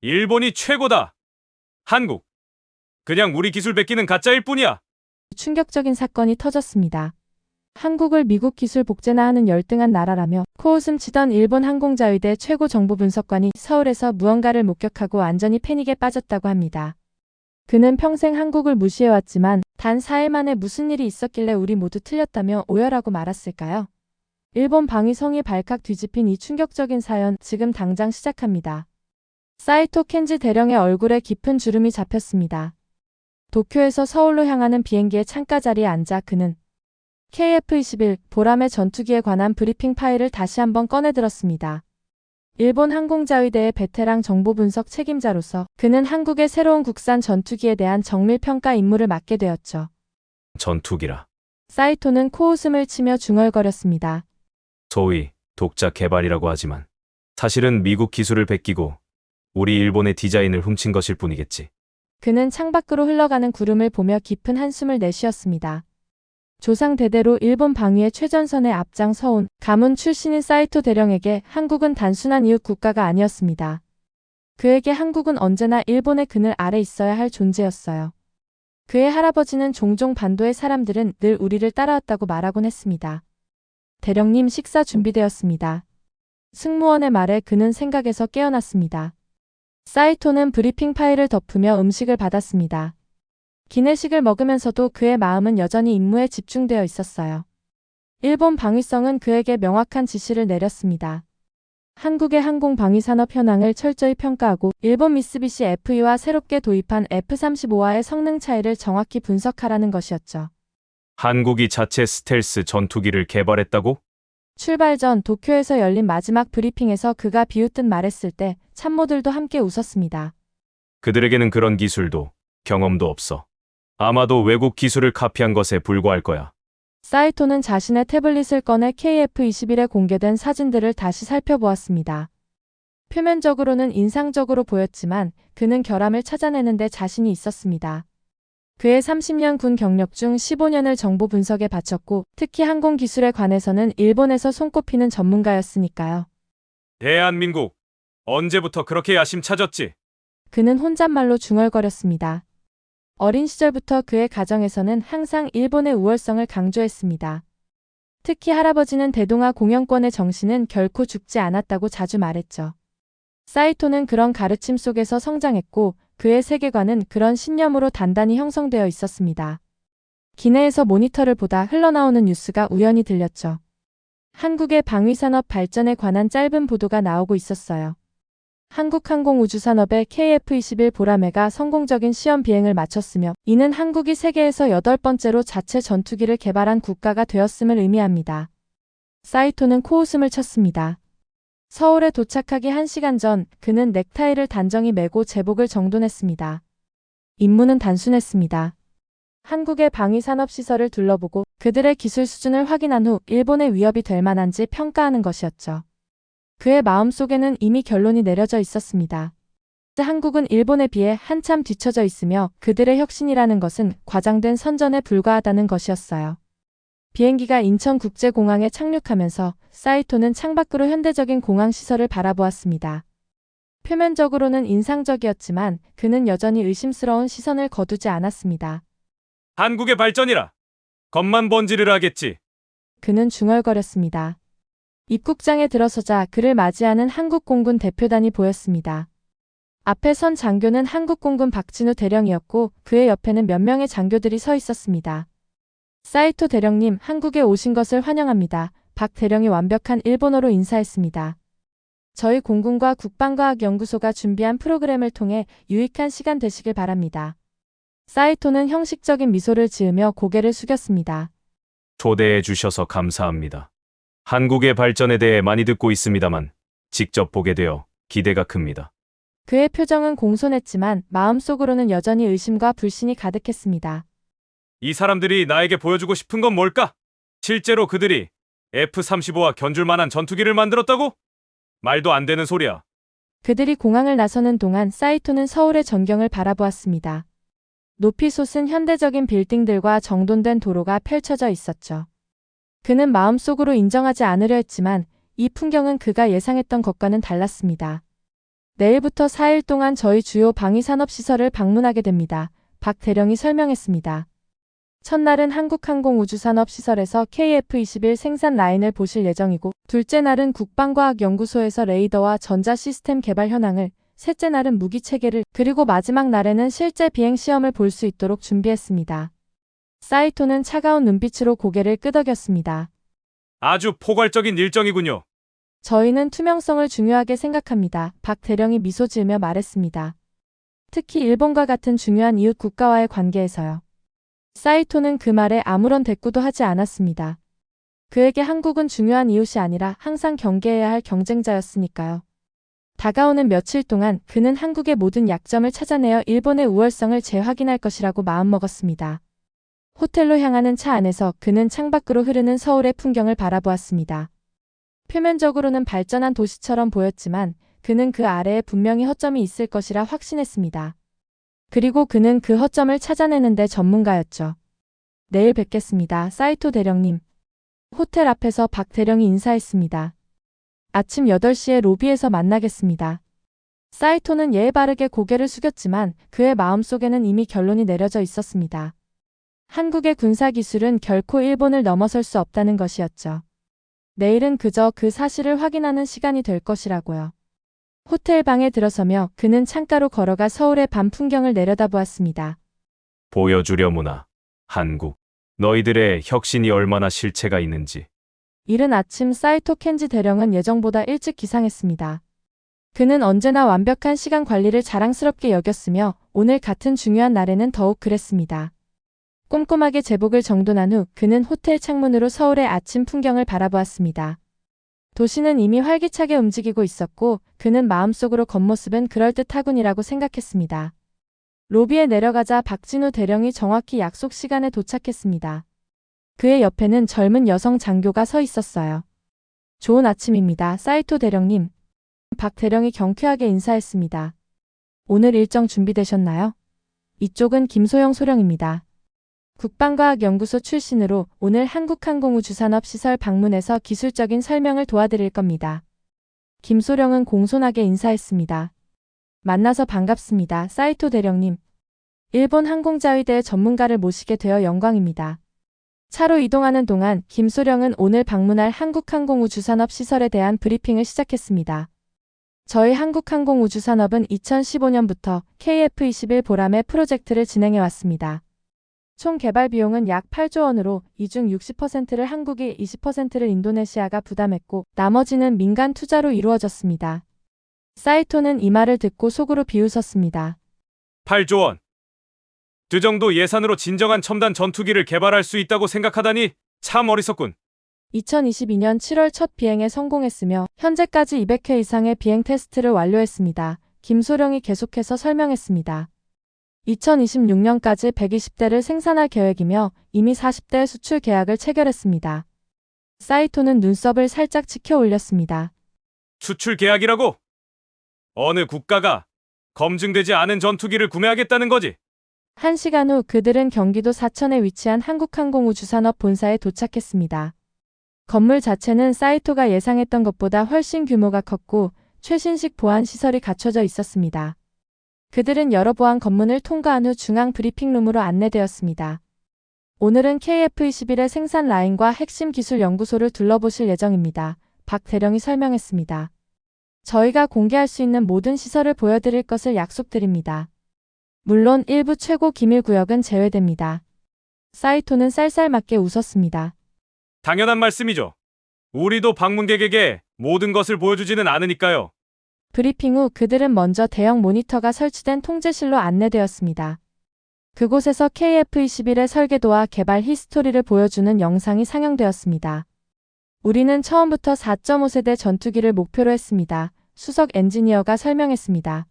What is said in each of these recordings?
일본이 최고다. 한국. 그냥 우리 기술 베끼는 가짜일 뿐이야. 충격적인 사건이 터졌습니다. 한국을 미국 기술 복제나 하는 열등한 나라라며 코웃음 치던 일본 항공자위대 최고 정보 분석관이 서울에서 무언가를 목격하고 완전히 패닉에 빠졌다고 합니다. 그는 평생 한국을 무시해왔지만 단 4일 만에 무슨 일이 있었길래 우리 모두 틀렸다며 오열하고 말았을까요? 일본 방위성이 발칵 뒤집힌 이 충격적인 사연 지금 당장 시작합니다. 사이토 켄지 대령의 얼굴에 깊은 주름이 잡혔습니다. 도쿄에서 서울로 향하는 비행기의 창가 자리에 앉아 그는 KF-21 보람의 전투기에 관한 브리핑 파일을 다시 한번 꺼내들었습니다. 일본 항공자위대의 베테랑 정보 분석 책임자로서 그는 한국의 새로운 국산 전투기에 대한 정밀 평가 임무를 맡게 되었죠. 전투기라. 사이토는 코웃음을 치며 중얼거렸습니다. 소위 독자 개발이라고 하지만 사실은 미국 기술을 베끼고 우리 일본의 디자인을 훔친 것일 뿐이겠지. 그는 창밖으로 흘러가는 구름을 보며 깊은 한숨을 내쉬었습니다. 조상 대대로 일본 방위의 최전선에 앞장서온 가문 출신인 사이토 대령에게 한국은 단순한 이웃 국가가 아니었습니다. 그에게 한국은 언제나 일본의 그늘 아래 있어야 할 존재였어요. 그의 할아버지는 종종 반도의 사람들은 늘 우리를 따라왔다고 말하곤 했습니다. 대령님, 식사 준비되었습니다. 승무원의 말에 그는 생각에서 깨어났습니다. 사이토는 브리핑 파일을 덮으며 음식을 받았습니다. 기내식을 먹으면서도 그의 마음은 여전히 임무에 집중되어 있었어요. 일본 방위성은 그에게 명확한 지시를 내렸습니다. 한국의 항공방위산업 현황을 철저히 평가하고 일본 미쓰비시 FE와 새롭게 도입한 F-35와의 성능 차이를 정확히 분석하라는 것이었죠. 한국이 자체 스텔스 전투기를 개발했다고? 출발 전 도쿄에서 열린 마지막 브리핑에서 그가 비웃듯 말했을 때 참모들도 함께 웃었습니다. 그들에게는 그런 기술도 경험도 없어. 아마도 외국 기술을 카피한 것에 불과할 거야. 사이토는 자신의 태블릿을 꺼내 KF-21에 공개된 사진들을 다시 살펴보았습니다. 표면적으로는 인상적으로 보였지만 그는 결함을 찾아내는 데 자신이 있었습니다. 그의 30년 군 경력 중 15년을 정보 분석에 바쳤고 특히 항공 기술에 관해서는 일본에서 손꼽히는 전문가였으니까요. 대한민국, 언제부터 그렇게 야심차졌지? 그는 혼잣말로 중얼거렸습니다. 어린 시절부터 그의 가정에서는 항상 일본의 우월성을 강조했습니다. 특히 할아버지는 대동아 공영권의 정신은 결코 죽지 않았다고 자주 말했죠. 사이토는 그런 가르침 속에서 성장했고 그의 세계관은 그런 신념으로 단단히 형성되어 있었습니다. 기내에서 모니터를 보다 흘러나오는 뉴스가 우연히 들렸죠. 한국의 방위산업 발전에 관한 짧은 보도가 나오고 있었어요. 한국항공우주산업의 KF-21 보라매가 성공적인 시험 비행을 마쳤으며 이는 한국이 세계에서 8번째로 자체 전투기를 개발한 국가가 되었음을 의미합니다. 사이토는 코웃음을 쳤습니다. 서울에 도착하기 1시간 전 그는 넥타이를 단정히 매고 제복을 정돈했습니다. 임무는 단순했습니다. 한국의 방위산업시설을 둘러보고 그들의 기술 수준을 확인한 후 일본의 위협이 될 만한지 평가하는 것이었죠. 그의 마음속에는 이미 결론이 내려져 있었습니다. 한국은 일본에 비해 한참 뒤처져 있으며 그들의 혁신이라는 것은 과장된 선전에 불과하다는 것이었어요. 비행기가 인천국제공항에 착륙하면서 사이토는 창밖으로 현대적인 공항 시설을 바라보았습니다. 표면적으로는 인상적이었지만 그는 여전히 의심스러운 시선을 거두지 않았습니다. 한국의 발전이라. 겉만 번지르르 하겠지. 그는 중얼거렸습니다. 입국장에 들어서자 그를 맞이하는 한국공군 대표단이 보였습니다. 앞에 선 장교는 한국공군 박진우 대령이었고 그의 옆에는 몇 명의 장교들이 서 있었습니다. 사이토 대령님, 한국에 오신 것을 환영합니다. 박 대령이 완벽한 일본어로 인사했습니다. 저희 공군과 국방과학연구소가 준비한 프로그램을 통해 유익한 시간 되시길 바랍니다. 사이토는 형식적인 미소를 지으며 고개를 숙였습니다. 초대해 주셔서 감사합니다. 한국의 발전에 대해 많이 듣고 있습니다만 직접 보게 되어 기대가 큽니다. 그의 표정은 공손했지만 마음속으로는 여전히 의심과 불신이 가득했습니다. 이 사람들이 나에게 보여주고 싶은 건 뭘까? 실제로 그들이 F-35와 견줄 만한 전투기를 만들었다고? 말도 안 되는 소리야. 그들이 공항을 나서는 동안 사이토는 서울의 전경을 바라보았습니다. 높이 솟은 현대적인 빌딩들과 정돈된 도로가 펼쳐져 있었죠. 그는 마음속으로 인정하지 않으려 했지만 이 풍경은 그가 예상했던 것과는 달랐습니다. 내일부터 4일 동안 저희 주요 방위산업시설을 방문하게 됩니다. 박 대령이 설명했습니다. 첫날은 한국항공우주산업시설에서 KF-21 생산 라인을 보실 예정이고, 둘째 날은 국방과학연구소에서 레이더와 전자시스템 개발 현황을, 셋째 날은 무기체계를, 그리고 마지막 날에는 실제 비행시험을 볼 수 있도록 준비했습니다. 사이토는 차가운 눈빛으로 고개를 끄덕였습니다. 아주 포괄적인 일정이군요. 저희는 투명성을 중요하게 생각합니다. 박 대령이 미소 지으며 말했습니다. 특히 일본과 같은 중요한 이웃 국가와의 관계에서요. 사이토는 그 말에 아무런 대꾸도 하지 않았습니다. 그에게 한국은 중요한 이웃이 아니라 항상 경계해야 할 경쟁자였으니까요. 다가오는 며칠 동안 그는 한국의 모든 약점을 찾아내어 일본의 우월성을 재확인할 것이라고 마음먹었습니다. 호텔로 향하는 차 안에서 그는 창밖으로 흐르는 서울의 풍경을 바라보았습니다. 표면적으로는 발전한 도시처럼 보였지만 그는 그 아래에 분명히 허점이 있을 것이라 확신했습니다. 그리고 그는 그 허점을 찾아내는데 전문가였죠. 내일 뵙겠습니다, 사이토 대령님. 호텔 앞에서 박 대령이 인사했습니다. 아침 8시에 로비에서 만나겠습니다. 사이토는 예의 바르게 고개를 숙였지만 그의 마음속에는 이미 결론이 내려져 있었습니다. 한국의 군사기술은 결코 일본을 넘어설 수 없다는 것이었죠. 내일은 그저 그 사실을 확인하는 시간이 될 것이라고요. 호텔 방에 들어서며 그는 창가로 걸어가 서울의 밤 풍경을 내려다보았습니다. 보여주려무나. 한국. 너희들의 혁신이 얼마나 실체가 있는지. 이른 아침 사이토 켄지 대령은 예정보다 일찍 기상했습니다. 그는 언제나 완벽한 시간 관리를 자랑스럽게 여겼으며 오늘 같은 중요한 날에는 더욱 그랬습니다. 꼼꼼하게 제복을 정돈한 후 그는 호텔 창문으로 서울의 아침 풍경을 바라보았습니다. 도시는 이미 활기차게 움직이고 있었고 그는 마음속으로 겉모습은 그럴듯하군이라고 생각했습니다. 로비에 내려가자 박진우 대령이 정확히 약속 시간에 도착했습니다. 그의 옆에는 젊은 여성 장교가 서 있었어요. 좋은 아침입니다, 사이토 대령님. 박 대령이 경쾌하게 인사했습니다. 오늘 일정 준비되셨나요? 이쪽은 김소영 소령입니다. 국방과학연구소 출신으로 오늘 한국항공우주산업시설 방문해서 기술적인 설명을 도와드릴 겁니다. 김소령은 공손하게 인사했습니다. 만나서 반갑습니다, 사이토 대령님. 일본 항공자위대 전문가를 모시게 되어 영광입니다. 차로 이동하는 동안 김소령은 오늘 방문할 한국항공우주산업시설에 대한 브리핑을 시작했습니다. 저희 한국항공우주산업은 2015년부터 KF-21 보람의 프로젝트를 진행해왔습니다. 총 개발 비용은 약 8조 원으로 이 중 60%를 한국이 20%를 인도네시아가 부담했고 나머지는 민간 투자로 이루어졌습니다. 사이토는 이 말을 듣고 속으로 비웃었습니다. 8조 원. 그 정도 예산으로 진정한 첨단 전투기를 개발할 수 있다고 생각하다니 참 어리석군. 2022년 7월 첫 비행에 성공했으며 현재까지 200회 이상의 비행 테스트를 완료했습니다. 김소령이 계속해서 설명했습니다. 2026년까지 120대를 생산할 계획이며 이미 40대 수출 계약을 체결했습니다. 사이토는 눈썹을 살짝 치켜 올렸습니다. 수출 계약이라고? 어느 국가가 검증되지 않은 전투기를 구매하겠다는 거지? 1시간 후 그들은 경기도 사천에 위치한 한국항공우주산업 본사에 도착했습니다. 건물 자체는 사이토가 예상했던 것보다 훨씬 규모가 컸고 최신식 보안 시설이 갖춰져 있었습니다. 그들은 여러 보안 검문을 통과한 후 중앙 브리핑룸으로 안내되었습니다. 오늘은 KF-21의 생산 라인과 핵심 기술 연구소를 둘러보실 예정입니다. 박 대령이 설명했습니다. 저희가 공개할 수 있는 모든 시설을 보여드릴 것을 약속드립니다. 물론 일부 최고 기밀 구역은 제외됩니다. 사이토는 쌀쌀맞게 웃었습니다. 당연한 말씀이죠. 우리도 방문객에게 모든 것을 보여주지는 않으니까요. 브리핑 후 그들은 먼저 대형 모니터가 설치된 통제실로 안내되었습니다. 그곳에서 KF-21의 설계도와 개발 히스토리를 보여주는 영상이 상영되었습니다. 우리는 처음부터 4.5세대 전투기를 목표로 했습니다. 수석 엔지니어가 설명했습니다.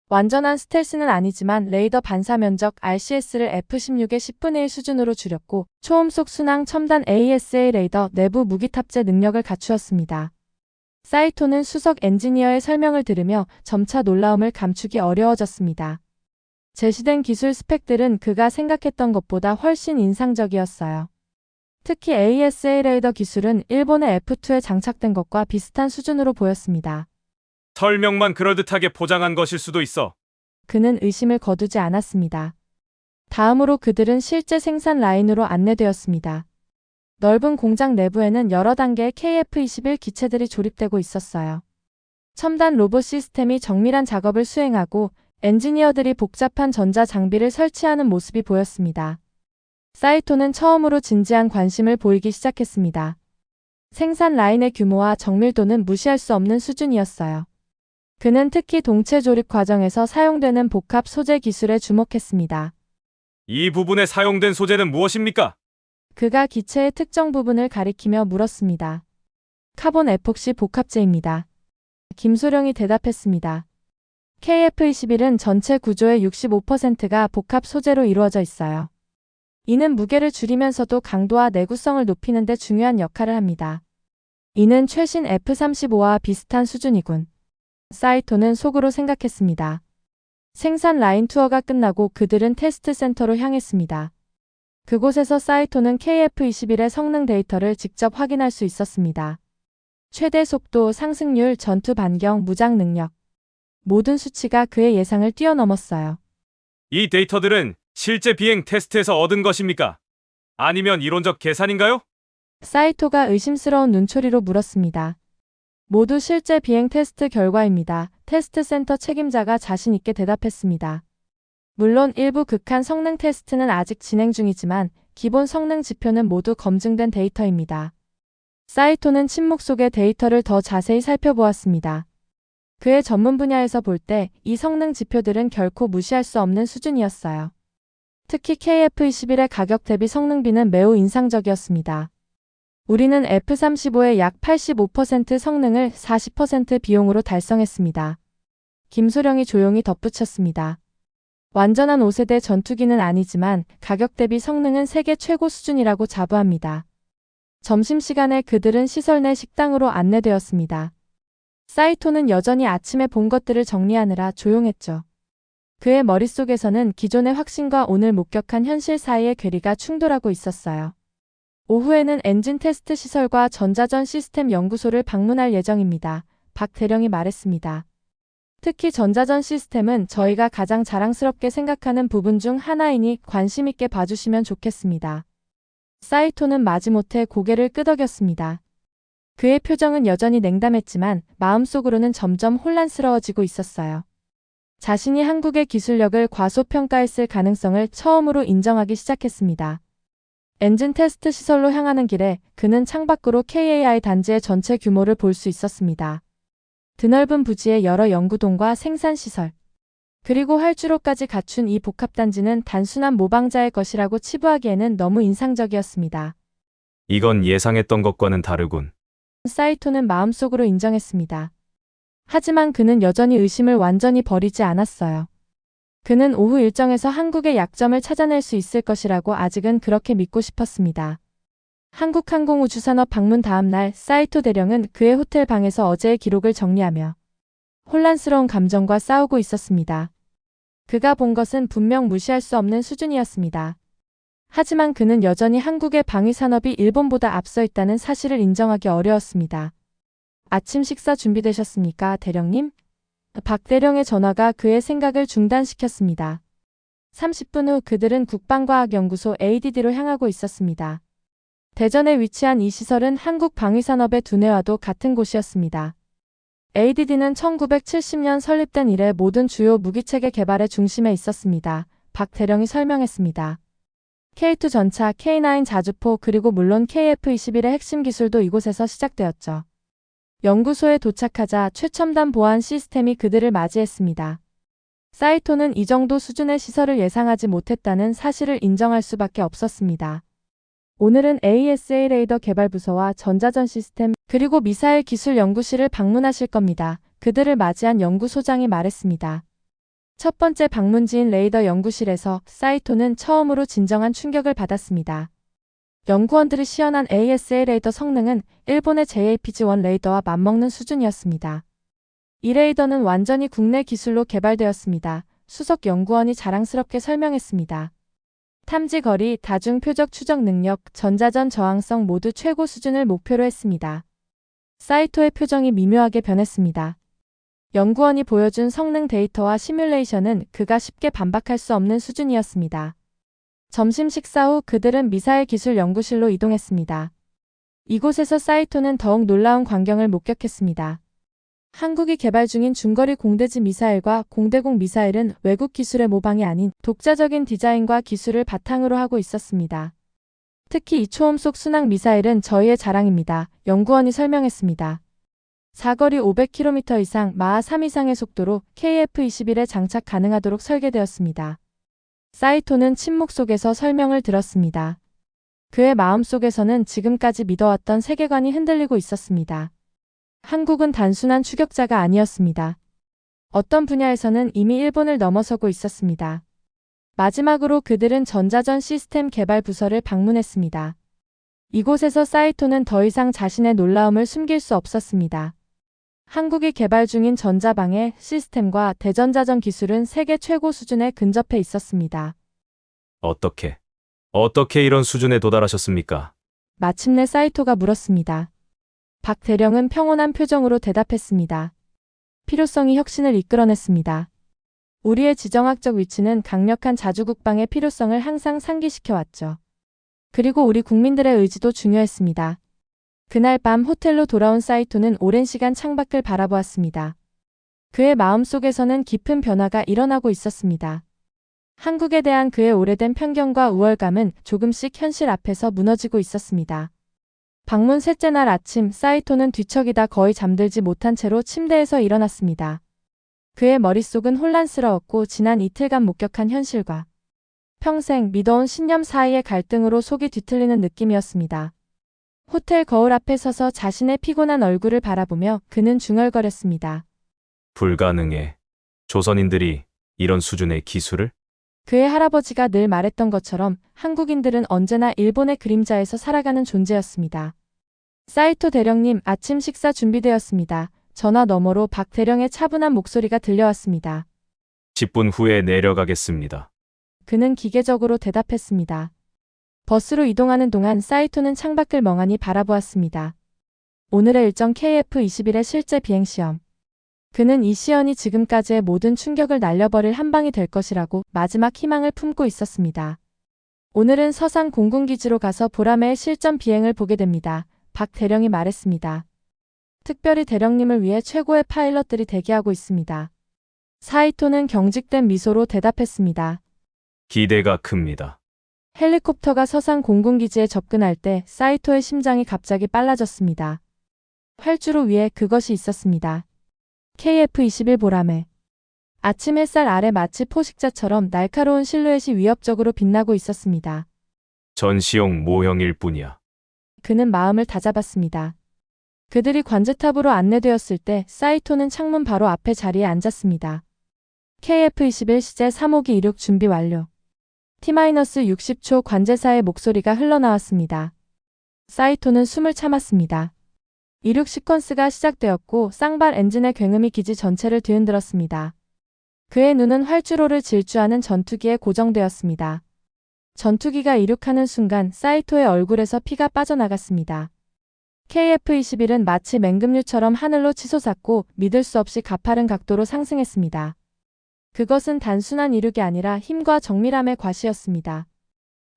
완전한 스텔스는 아니지만 레이더 반사 면적 RCS를 F-16의 10분의 1 수준으로 줄였고 초음속 순항 첨단 AESA 레이더 내부 무기 탑재 능력을 갖추었습니다. 사이토는 수석 엔지니어의 설명을 들으며 점차 놀라움을 감추기 어려워졌습니다. 제시된 기술 스펙들은 그가 생각했던 것보다 훨씬 인상적이었어요. 특히 AESA 레이더 기술은 일본의 F2에 장착된 것과 비슷한 수준으로 보였습니다. 설명만 그럴듯하게 포장한 것일 수도 있어. 그는 의심을 거두지 않았습니다. 다음으로 그들은 실제 생산 라인으로 안내되었습니다. 넓은 공장 내부에는 여러 단계의 KF-21 기체들이 조립되고 있었어요. 첨단 로봇 시스템이 정밀한 작업을 수행하고 엔지니어들이 복잡한 전자 장비를 설치하는 모습이 보였습니다. 사이토는 처음으로 진지한 관심을 보이기 시작했습니다. 생산 라인의 규모와 정밀도는 무시할 수 없는 수준이었어요. 그는 특히 동체 조립 과정에서 사용되는 복합 소재 기술에 주목했습니다. 이 부분에 사용된 소재는 무엇입니까? 그가 기체의 특정 부분을 가리키며 물었습니다. 카본 에폭시 복합재입니다. 김소령이 대답했습니다. KF-21은 전체 구조의 65%가 복합 소재로 이루어져 있어요. 이는 무게를 줄이면서도 강도와 내구성을 높이는 데 중요한 역할을 합니다. 이는 최신 F-35와 비슷한 수준이군. 사이토는 속으로 생각했습니다. 생산 라인 투어가 끝나고 그들은 테스트 센터로 향했습니다. 그곳에서 사이토는 KF-21의 성능 데이터를 직접 확인할 수 있었습니다. 최대 속도, 상승률, 전투 반경, 무장 능력. 모든 수치가 그의 예상을 뛰어넘었어요. 이 데이터들은 실제 비행 테스트에서 얻은 것입니까? 아니면 이론적 계산인가요? 사이토가 의심스러운 눈초리로 물었습니다. 모두 실제 비행 테스트 결과입니다. 테스트 센터 책임자가 자신 있게 대답했습니다. 물론 일부 극한 성능 테스트는 아직 진행 중이지만 기본 성능 지표는 모두 검증된 데이터입니다. 사이토는 침묵 속의 데이터를 더 자세히 살펴보았습니다. 그의 전문 분야에서 볼 때 이 성능 지표들은 결코 무시할 수 없는 수준이었어요. 특히 KF-21의 가격 대비 성능비는 매우 인상적이었습니다. 우리는 F-35의 약 85% 성능을 40% 비용으로 달성했습니다. 김소령이 조용히 덧붙였습니다. 완전한 5세대 전투기는 아니지만 가격 대비 성능은 세계 최고 수준이라고 자부합니다. 점심시간에 그들은 시설 내 식당으로 안내되었습니다. 사이토는 여전히 아침에 본 것들을 정리하느라 조용했죠. 그의 머릿속에서는 기존의 확신과 오늘 목격한 현실 사이의 괴리가 충돌하고 있었어요. 오후에는 엔진 테스트 시설과 전자전 시스템 연구소를 방문할 예정입니다. 박 대령이 말했습니다. 특히 전자전 시스템은 저희가 가장 자랑스럽게 생각하는 부분 중 하나이니 관심 있게 봐주시면 좋겠습니다. 사이토는 마지못해 고개를 끄덕였습니다. 그의 표정은 여전히 냉담했지만 마음속으로는 점점 혼란스러워지고 있었어요. 자신이 한국의 기술력을 과소평가했을 가능성을 처음으로 인정하기 시작했습니다. 엔진 테스트 시설로 향하는 길에 그는 창밖으로 KAI 단지의 전체 규모를 볼 수 있었습니다. 드넓은 부지의 여러 연구동과 생산시설, 그리고 활주로까지 갖춘 이 복합단지는 단순한 모방자의 것이라고 치부하기에는 너무 인상적이었습니다. 이건 예상했던 것과는 다르군. 사이토는 마음속으로 인정했습니다. 하지만 그는 여전히 의심을 완전히 버리지 않았어요. 그는 오후 일정에서 한국의 약점을 찾아낼 수 있을 것이라고 아직은 그렇게 믿고 싶었습니다. 한국항공우주산업 방문 다음 날 사이토 대령은 그의 호텔 방에서 어제의 기록을 정리하며 혼란스러운 감정과 싸우고 있었습니다. 그가 본 것은 분명 무시할 수 없는 수준이었습니다. 하지만 그는 여전히 한국의 방위산업이 일본보다 앞서 있다는 사실을 인정하기 어려웠습니다. 아침 식사 준비되셨습니까, 대령님? 박 대령의 전화가 그의 생각을 중단시켰습니다. 30분 후 그들은 국방과학연구소 ADD로 향하고 있었습니다. 대전에 위치한 이 시설은 한국 방위산업의 두뇌와도 같은 곳이었습니다. ADD는 1970년 설립된 이래 모든 주요 무기체계 개발의 중심에 있었습니다. 박 대령이 설명했습니다. K2 전차, K9 자주포 그리고 물론 KF-21의 핵심 기술도 이곳에서 시작되었죠. 연구소에 도착하자 최첨단 보안 시스템이 그들을 맞이했습니다. 사이토는 이 정도 수준의 시설을 예상하지 못했다는 사실을 인정할 수밖에 없었습니다. 오늘은 ASA 레이더 개발부서와 전자전 시스템 그리고 미사일 기술 연구실을 방문하실 겁니다. 그들을 맞이한 연구소장이 말했습니다. 첫 번째 방문지인 레이더 연구실에서 사이토는 처음으로 진정한 충격을 받았습니다. 연구원들이 시연한 ASA 레이더 성능은 일본의 JAPG-1 레이더와 맞먹는 수준이었습니다. 이 레이더는 완전히 국내 기술로 개발되었습니다. 수석 연구원이 자랑스럽게 설명했습니다. 탐지 거리, 다중 표적 추적 능력, 전자전 저항성 모두 최고 수준을 목표로 했습니다. 사이토의 표정이 미묘하게 변했습니다. 연구원이 보여준 성능 데이터와 시뮬레이션은 그가 쉽게 반박할 수 없는 수준이었습니다. 점심 식사 후 그들은 미사일 기술 연구실로 이동했습니다. 이곳에서 사이토는 더욱 놀라운 광경을 목격했습니다. 한국이 개발 중인 중거리 공대지 미사일과 공대공 미사일은 외국 기술의 모방이 아닌 독자적인 디자인과 기술을 바탕으로 하고 있었습니다. 특히 이 초음속 순항 미사일은 저희의 자랑입니다. 연구원이 설명했습니다. 사거리 500km 이상, 마하 3 이상의 속도로 KF-21에 장착 가능하도록 설계되었습니다. 사이토는 침묵 속에서 설명을 들었습니다. 그의 마음속에서는 지금까지 믿어왔던 세계관이 흔들리고 있었습니다. 한국은 단순한 추격자가 아니었습니다. 어떤 분야에서는 이미 일본을 넘어서고 있었습니다. 마지막으로 그들은 전자전 시스템 개발 부서를 방문했습니다. 이곳에서 사이토는 더 이상 자신의 놀라움을 숨길 수 없었습니다. 한국이 개발 중인 전자방해 시스템과 대전자전 기술은 세계 최고 수준에 근접해 있었습니다. 어떻게 이런 수준에 도달하셨습니까? 마침내 사이토가 물었습니다. 박 대령은 평온한 표정으로 대답했습니다. 필요성이 혁신을 이끌어냈습니다. 우리의 지정학적 위치는 강력한 자주국방의 필요성을 항상 상기시켜왔죠. 그리고 우리 국민들의 의지도 중요했습니다. 그날 밤 호텔로 돌아온 사이토는 오랜 시간 창밖을 바라보았습니다. 그의 마음속에서는 깊은 변화가 일어나고 있었습니다. 한국에 대한 그의 오래된 편견과 우월감은 조금씩 현실 앞에서 무너지고 있었습니다. 방문 셋째 날 아침, 사이토는 뒤척이다 거의 잠들지 못한 채로 침대에서 일어났습니다. 그의 머릿속은 혼란스러웠고 지난 이틀간 목격한 현실과 평생 믿어온 신념 사이의 갈등으로 속이 뒤틀리는 느낌이었습니다. 호텔 거울 앞에 서서 자신의 피곤한 얼굴을 바라보며 그는 중얼거렸습니다. 불가능해. 조선인들이 이런 수준의 기술을? 그의 할아버지가 늘 말했던 것처럼 한국인들은 언제나 일본의 그림자에서 살아가는 존재였습니다. 사이토 대령님, 아침 식사 준비되었습니다. 전화 너머로 박 대령의 차분한 목소리가 들려왔습니다. 10분 후에 내려가겠습니다. 그는 기계적으로 대답했습니다. 버스로 이동하는 동안 사이토는 창밖을 멍하니 바라보았습니다. 오늘의 일정 KF-21의 실제 비행시험. 그는 이 시연이 지금까지의 모든 충격을 날려버릴 한 방이 될 것이라고 마지막 희망을 품고 있었습니다. 오늘은 서산 공군기지로 가서 보라매의 실전 비행을 보게 됩니다. 박 대령이 말했습니다. 특별히 대령님을 위해 최고의 파일럿들이 대기하고 있습니다. 사이토는 경직된 미소로 대답했습니다. 기대가 큽니다. 헬리콥터가 서산 공군기지에 접근할 때 사이토의 심장이 갑자기 빨라졌습니다. 활주로 위에 그것이 있었습니다. KF-21 보라매. 아침 햇살 아래 마치 포식자처럼 날카로운 실루엣이 위협적으로 빛나고 있었습니다. 전시용 모형일 뿐이야. 그는 마음을 다잡았습니다. 그들이 관제탑으로 안내되었을 때 사이토는 창문 바로 앞에 자리에 앉았습니다. KF-21 시제 3호기 이륙 준비 완료. T-60초 관제사의 목소리가 흘러나왔습니다. 사이토는 숨을 참았습니다. 이륙 시퀀스가 시작되었고 쌍발 엔진의 굉음이 기지 전체를 뒤흔들었습니다. 그의 눈은 활주로를 질주하는 전투기에 고정되었습니다. 전투기가 이륙하는 순간 사이토의 얼굴에서 피가 빠져나갔습니다. KF-21은 마치 맹금류처럼 하늘로 치솟았고 믿을 수 없이 가파른 각도로 상승했습니다. 그것은 단순한 이륙이 아니라 힘과 정밀함의 과시였습니다.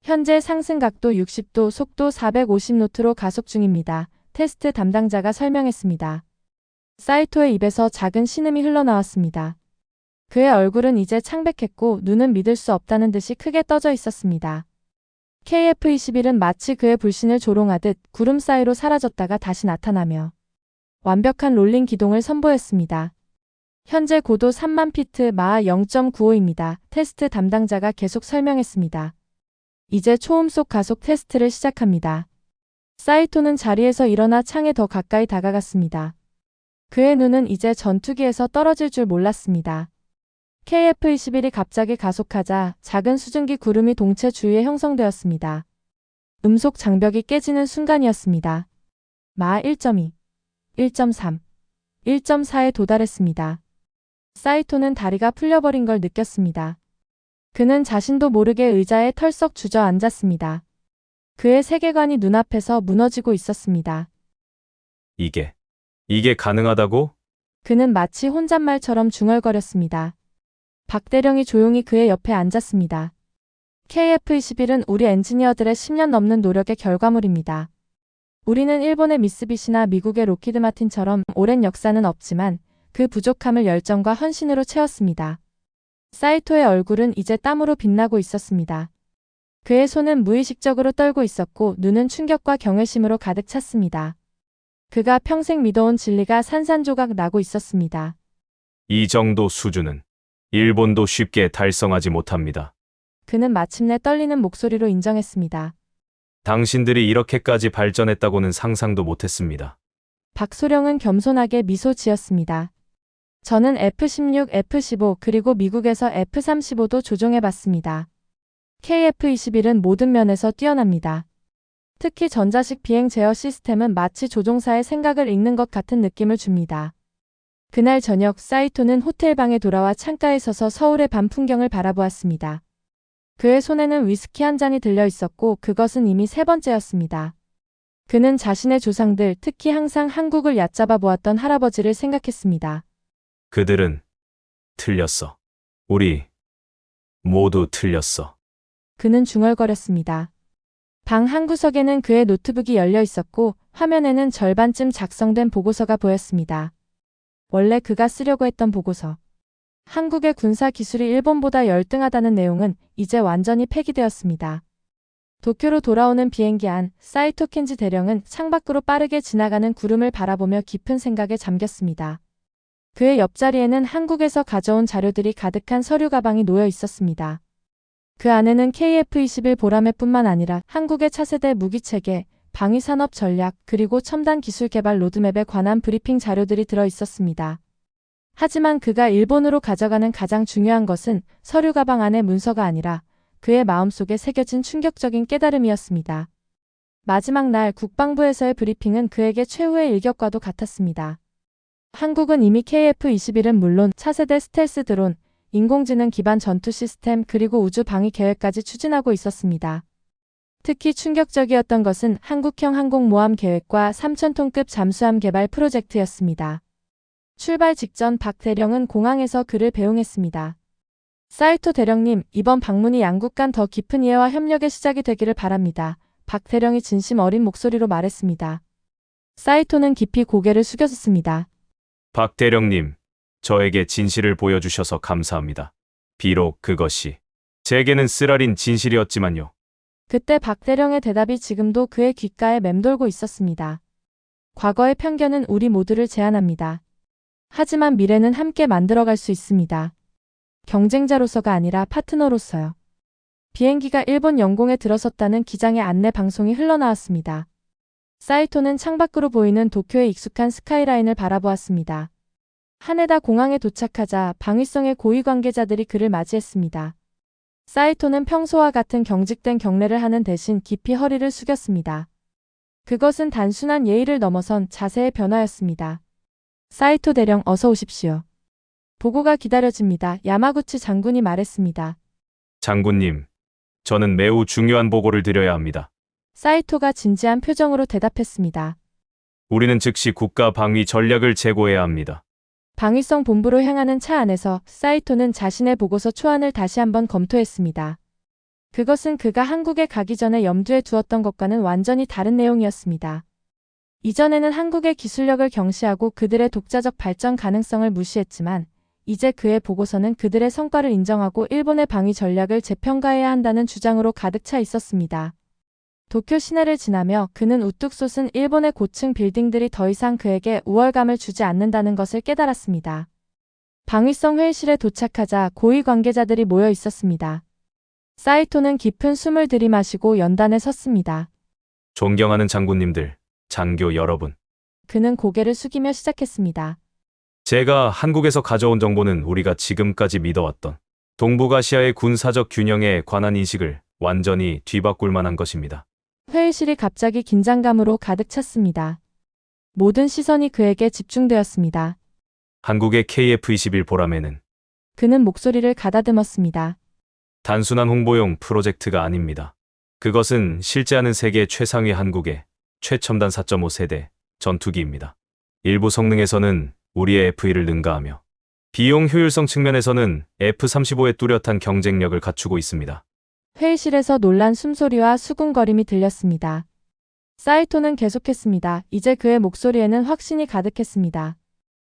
현재 상승 각도 60도, 속도 450노트로 가속 중입니다. 테스트 담당자가 설명했습니다. 사이토의 입에서 작은 신음이 흘러나왔습니다. 그의 얼굴은 이제 창백했고 눈은 믿을 수 없다는 듯이 크게 떠져 있었습니다. KF-21은 마치 그의 불신을 조롱하듯 구름 사이로 사라졌다가 다시 나타나며 완벽한 롤링 기동을 선보였습니다. 현재 고도 3만 피트, 마하 0.95입니다. 테스트 담당자가 계속 설명했습니다. 이제 초음속 가속 테스트를 시작합니다. 사이토는 자리에서 일어나 창에 더 가까이 다가갔습니다. 그의 눈은 이제 전투기에서 떨어질 줄 몰랐습니다. KF-21이 갑자기 가속하자 작은 수증기 구름이 동체 주위에 형성되었습니다. 음속 장벽이 깨지는 순간이었습니다. 마하 1.2, 1.3, 1.4에 도달했습니다. 사이토는 다리가 풀려버린 걸 느꼈습니다. 그는 자신도 모르게 의자에 털썩 주저앉았습니다. 그의 세계관이 눈앞에서 무너지고 있었습니다. 이게 가능하다고? 그는 마치 혼잣말처럼 중얼거렸습니다. 박대령이 조용히 그의 옆에 앉았습니다. KF-21은 우리 엔지니어들의 10년 넘는 노력의 결과물입니다. 우리는 일본의 미쓰비시나 미국의 로키드 마틴처럼 오랜 역사는 없지만 그 부족함을 열정과 헌신으로 채웠습니다. 사이토의 얼굴은 이제 땀으로 빛나고 있었습니다. 그의 손은 무의식적으로 떨고 있었고 눈은 충격과 경외심으로 가득 찼습니다. 그가 평생 믿어온 진리가 산산조각 나고 있었습니다. 이 정도 수준은 일본도 쉽게 달성하지 못합니다. 그는 마침내 떨리는 목소리로 인정했습니다. 당신들이 이렇게까지 발전했다고는 상상도 못했습니다. 박소령은 겸손하게 미소 지었습니다. 저는 F-16, F-15 그리고 미국에서 F-35도 조종해봤습니다. KF-21은 모든 면에서 뛰어납니다. 특히 전자식 비행 제어 시스템은 마치 조종사의 생각을 읽는 것 같은 느낌을 줍니다. 그날 저녁 사이토는 호텔 방에 돌아와 창가에 서서 서울의 밤 풍경을 바라보았습니다. 그의 손에는 위스키 한 잔이 들려 있었고 그것은 이미 세 번째였습니다. 그는 자신의 조상들, 특히 항상 한국을 얕잡아 보았던 할아버지를 생각했습니다. 그들은 틀렸어. 우리 모두 틀렸어. 그는 중얼거렸습니다. 방 한구석에는 그의 노트북이 열려 있었고 화면에는 절반쯤 작성된 보고서가 보였습니다. 원래 그가 쓰려고 했던 보고서. 한국의 군사 기술이 일본보다 열등하다는 내용은 이제 완전히 폐기되었습니다. 도쿄로 돌아오는 비행기 안 사이토 켄지 대령은 창밖으로 빠르게 지나가는 구름을 바라보며 깊은 생각에 잠겼습니다. 그의 옆자리에는 한국에서 가져온 자료들이 가득한 서류 가방이 놓여 있었습니다. 그 안에는 KF-21 보라매뿐만 아니라 한국의 차세대 무기체계, 방위산업 전략, 그리고 첨단 기술 개발 로드맵에 관한 브리핑 자료들이 들어 있었습니다. 하지만 그가 일본으로 가져가는 가장 중요한 것은 서류 가방 안의 문서가 아니라 그의 마음속에 새겨진 충격적인 깨달음이었습니다. 마지막 날 국방부에서의 브리핑은 그에게 최후의 일격과도 같았습니다. 한국은 이미 KF-21은 물론 차세대 스텔스 드론, 인공지능 기반 전투 시스템 그리고 우주 방위 계획까지 추진하고 있었습니다. 특히 충격적이었던 것은 한국형 항공모함 계획과 3,000톤급 잠수함 개발 프로젝트였습니다. 출발 직전 박 대령은 공항에서 그를 배웅했습니다. 사이토 대령님, 이번 방문이 양국 간 더 깊은 이해와 협력의 시작이 되기를 바랍니다. 박 대령이 진심 어린 목소리로 말했습니다. 사이토는 깊이 고개를 숙였습니다. 박 대령님, 저에게 진실을 보여주셔서 감사합니다. 비록 그것이 제게는 쓰라린 진실이었지만요. 그때 박 대령의 대답이 지금도 그의 귓가에 맴돌고 있었습니다. 과거의 편견은 우리 모두를 제한합니다. 하지만 미래는 함께 만들어갈 수 있습니다. 경쟁자로서가 아니라 파트너로서요. 비행기가 일본 영공에 들어섰다는 기장의 안내 방송이 흘러나왔습니다. 사이토는 창밖으로 보이는 도쿄의 익숙한 스카이라인을 바라보았습니다. 하네다 공항에 도착하자 방위성의 고위 관계자들이 그를 맞이했습니다. 사이토는 평소와 같은 경직된 경례를 하는 대신 깊이 허리를 숙였습니다. 그것은 단순한 예의를 넘어선 자세의 변화였습니다. 사이토 대령 어서 오십시오. 보고가 기다려집니다. 야마구치 장군이 말했습니다. 장군님, 저는 매우 중요한 보고를 드려야 합니다. 사이토가 진지한 표정으로 대답했습니다. 우리는 즉시 국가 방위 전략을 재고해야 합니다. 방위성 본부로 향하는 차 안에서 사이토는 자신의 보고서 초안을 다시 한번 검토했습니다. 그것은 그가 한국에 가기 전에 염두에 두었던 것과는 완전히 다른 내용이었습니다. 이전에는 한국의 기술력을 경시하고 그들의 독자적 발전 가능성을 무시했지만 이제 그의 보고서는 그들의 성과를 인정하고 일본의 방위 전략을 재평가해야 한다는 주장으로 가득 차 있었습니다. 도쿄 시내를 지나며 그는 우뚝 솟은 일본의 고층 빌딩들이 더 이상 그에게 우월감을 주지 않는다는 것을 깨달았습니다. 방위성 회의실에 도착하자 고위 관계자들이 모여 있었습니다. 사이토는 깊은 숨을 들이마시고 연단에 섰습니다. 존경하는 장군님들, 장교 여러분. 그는 고개를 숙이며 시작했습니다. 제가 한국에서 가져온 정보는 우리가 지금까지 믿어왔던 동북아시아의 군사적 균형에 관한 인식을 완전히 뒤바꿀 만한 것입니다. 회의실이 갑자기 긴장감으로 가득 찼습니다. 모든 시선이 그에게 집중되었습니다. 한국의 KF-21 보라매는 그는 목소리를 가다듬었습니다. 단순한 홍보용 프로젝트가 아닙니다. 그것은 실제하는 세계 최상위 한국의 최첨단 4.5세대 전투기입니다. 일부 성능에서는 우리의 F1을 능가하며 비용 효율성 측면에서는 F-35의 뚜렷한 경쟁력을 갖추고 있습니다. 회의실에서 놀란 숨소리와 수군거림이 들렸습니다. 사이토는 계속했습니다. 이제 그의 목소리에는 확신이 가득했습니다.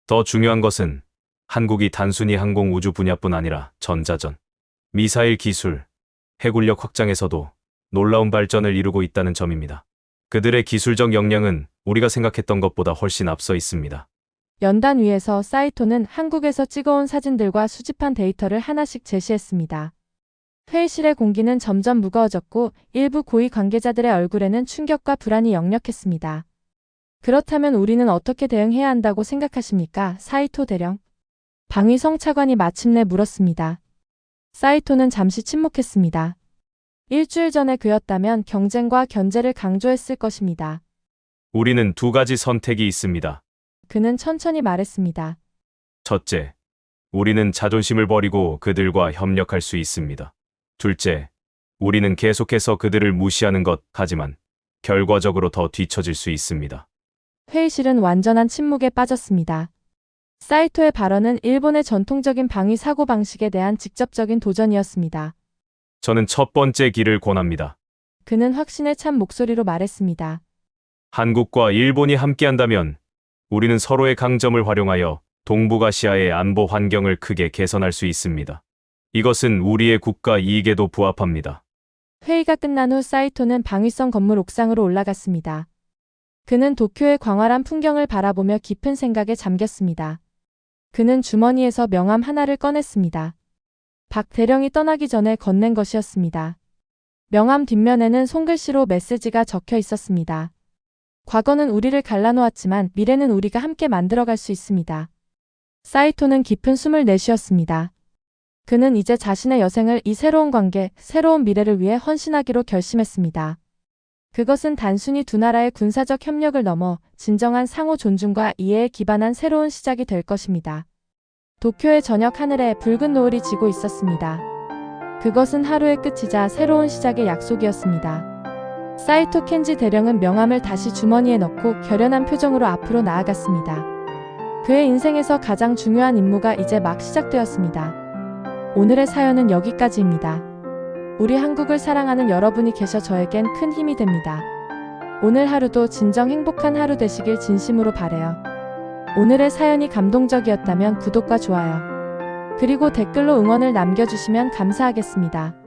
더 중요한 것은 한국이 단순히 항공 우주 분야뿐 아니라 전자전, 미사일 기술, 해군력 확장에서도 놀라운 발전을 이루고 있다는 점입니다. 그들의 기술적 역량은 우리가 생각했던 것보다 훨씬 앞서 있습니다. 연단 위에서 사이토는 한국에서 찍어온 사진들과 수집한 데이터를 하나씩 제시했습니다. 회의실의 공기는 점점 무거워졌고 일부 고위 관계자들의 얼굴에는 충격과 불안이 역력했습니다. 그렇다면 우리는 어떻게 대응해야 한다고 생각하십니까? 사이토 대령. 방위성 차관이 마침내 물었습니다. 사이토는 잠시 침묵했습니다. 일주일 전에 그였다면 경쟁과 견제를 강조했을 것입니다. 우리는 두 가지 선택이 있습니다. 그는 천천히 말했습니다. 첫째, 우리는 자존심을 버리고 그들과 협력할 수 있습니다. 둘째, 우리는 계속해서 그들을 무시하는 것, 하지만 결과적으로 더 뒤처질 수 있습니다. 회의실은 완전한 침묵에 빠졌습니다. 사이토의 발언은 일본의 전통적인 방위 사고방식에 대한 직접적인 도전이었습니다. 저는 첫 번째 길을 권합니다. 그는 확신에 찬 목소리로 말했습니다. 한국과 일본이 함께한다면 우리는 서로의 강점을 활용하여 동북아시아의 안보 환경을 크게 개선할 수 있습니다. 이것은 우리의 국가 이익에도 부합합니다. 회의가 끝난 후 사이토는 방위성 건물 옥상으로 올라갔습니다. 그는 도쿄의 광활한 풍경을 바라보며 깊은 생각에 잠겼습니다. 그는 주머니에서 명함 하나를 꺼냈습니다. 박 대령이 떠나기 전에 건넨 것이었습니다. 명함 뒷면에는 손글씨로 메시지가 적혀 있었습니다. 과거는 우리를 갈라놓았지만 미래는 우리가 함께 만들어갈 수 있습니다. 사이토는 깊은 숨을 내쉬었습니다. 그는 이제 자신의 여생을 이 새로운 관계, 새로운 미래를 위해 헌신하기로 결심했습니다. 그것은 단순히 두 나라의 군사적 협력을 넘어 진정한 상호 존중과 이해에 기반한 새로운 시작이 될 것입니다. 도쿄의 저녁 하늘에 붉은 노을이 지고 있었습니다. 그것은 하루의 끝이자 새로운 시작의 약속이었습니다. 사이토 켄지 대령은 명함을 다시 주머니에 넣고 결연한 표정으로 앞으로 나아갔습니다. 그의 인생에서 가장 중요한 임무가 이제 막 시작되었습니다. 오늘의 사연은 여기까지입니다. 우리 한국을 사랑하는 여러분이 계셔 저에겐 큰 힘이 됩니다. 오늘 하루도 진정 행복한 하루 되시길 진심으로 바래요. 오늘의 사연이 감동적이었다면 구독과 좋아요, 그리고 댓글로 응원을 남겨주시면 감사하겠습니다.